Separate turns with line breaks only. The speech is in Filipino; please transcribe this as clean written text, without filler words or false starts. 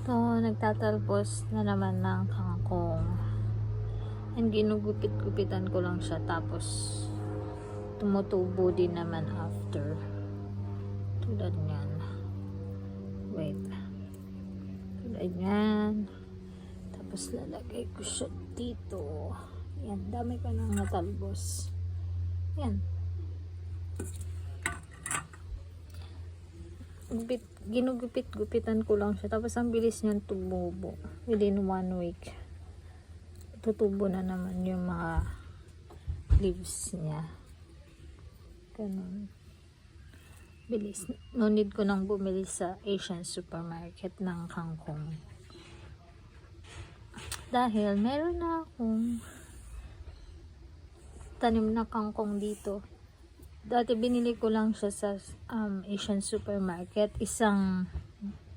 So, nagtatalbos na naman ng kangkong. And ginugupit-gupitan ko lang siya. Tapos, tumutubo din naman after. Tulad nyan. Wait. Tulad nyan. Tapos, lalagay ko siya dito. Yan. Dami ko nang natalbos. Yan. Ginugupit-gupitan ko lang siya. Tapos ang bilis niyan tumubo. Within 1 week. Tutubo na naman yung mga leaves niya. Ganun. Bilis. No need ko nang bumili sa Asian supermarket ng kangkong. Dahil meron na akong tanim na kangkong dito. Dati binili ko lang siya sa Asian supermarket. Isang